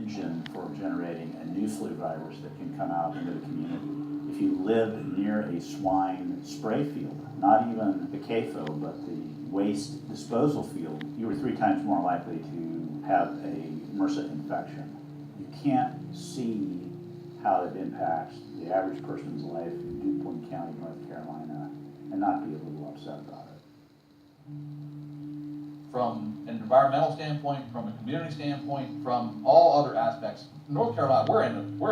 engine for generating a new flu virus that can come out into the community. If you live near a swine spray field, not even the CAFO, but the waste disposal field, you were 3 times more likely to have a MRSA infection. You can't see how it impacts the average person's life in DuPont County, North Carolina, and not be a little upset about it. From an environmental standpoint, from a community standpoint, from all other aspects, North Carolina, we're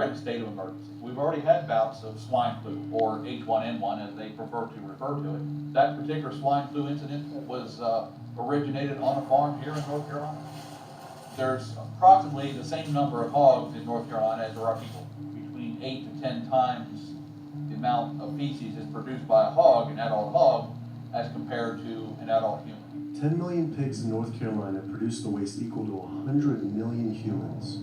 in a state of emergency. We've already had bouts of swine flu, or H1N1 as they prefer to refer to it. That particular swine flu incident was originated on a farm here in North Carolina. There's approximately the same number of hogs in North Carolina as there are people. Between 8 to 10 times the amount of feces is produced by a hog, an adult hog, as compared to an adult human. 10 million pigs in North Carolina produce the waste equal to 100 million humans.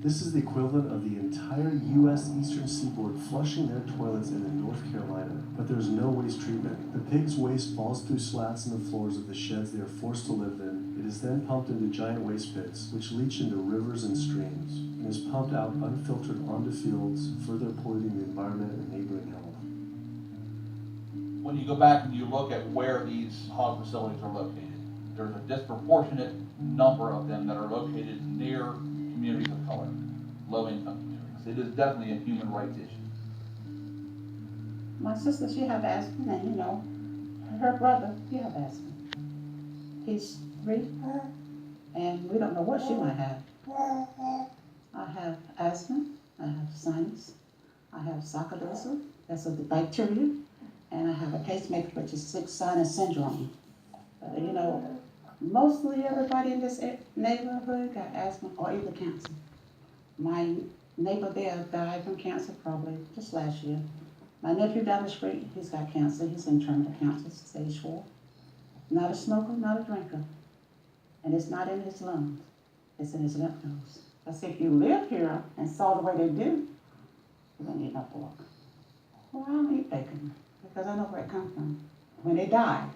This is the equivalent of the entire U.S. Eastern Seaboard flushing their toilets into North Carolina, but there's no waste treatment. The pigs' waste falls through slats in the floors of the sheds they are forced to live in. It is then pumped into giant waste pits, which leach into rivers and streams, and is pumped out unfiltered onto fields, further polluting the environment and neighboring health. When you go back and you look at where these hog facilities are located, there's a disproportionate number of them that are located near communities of color, low-income communities. It is definitely a human rights issue. My sister, she have asthma, and you know, her brother, he have asthma. He's 3, and we don't know what she might have. I have asthma, I have sinus, I have sarcoidosis, that's a bacteria, and I have a pacemaker, which is 6 sinus syndrome. You know, mostly everybody in this neighborhood got asthma or either cancer. My neighbor there died from cancer probably just last year. My nephew down the street, he's got cancer. He's in terminal cancer, stage 4. Not a smoker, not a drinker. And it's not in his lungs. It's in his lymph nodes. I said, if you live here and saw the way they do, you don't eat no pork. Well, I don't eat bacon because I know where it comes from. When they die,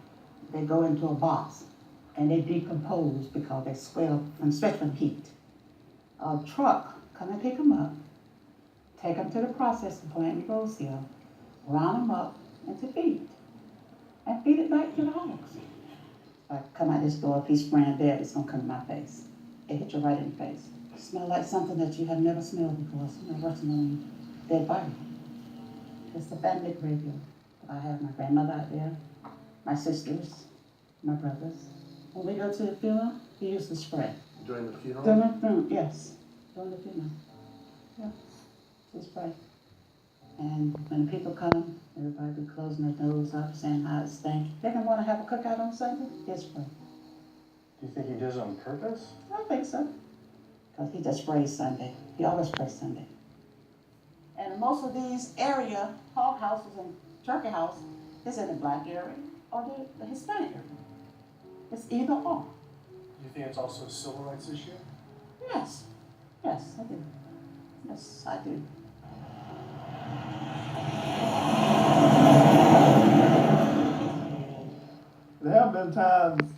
they go into a box and they decompose because they swell especially from heat. A truck come and pick them up, take them to the processing plant in Rose Hill, round them up into feed, and feed it back to the hogs. If I come out this door, if he's spraying dead, it's gonna come in my face. It hit you right in the face. It smells like something that you have never smelled before. It smells worse than a dead body. It's the family graveyard. I have my grandmother out there, my sisters, my brothers. When we go to the funeral, we use the spray. During the funeral? During the funeral, yes. During the funeral. Yeah, the spray. And when people come, everybody be closing their nose up, saying how it stinks. They don't want to have a cookout on Sunday, he'll spray. Do you think he does it on purpose? I think so. Because he just sprays Sunday. He always sprays Sunday. And most of these area hog houses and turkey house is in the black area or the Hispanic area. It's either or. Do you think it's also a civil rights issue? Yes. Yes, I do. Yes, I do. There have been times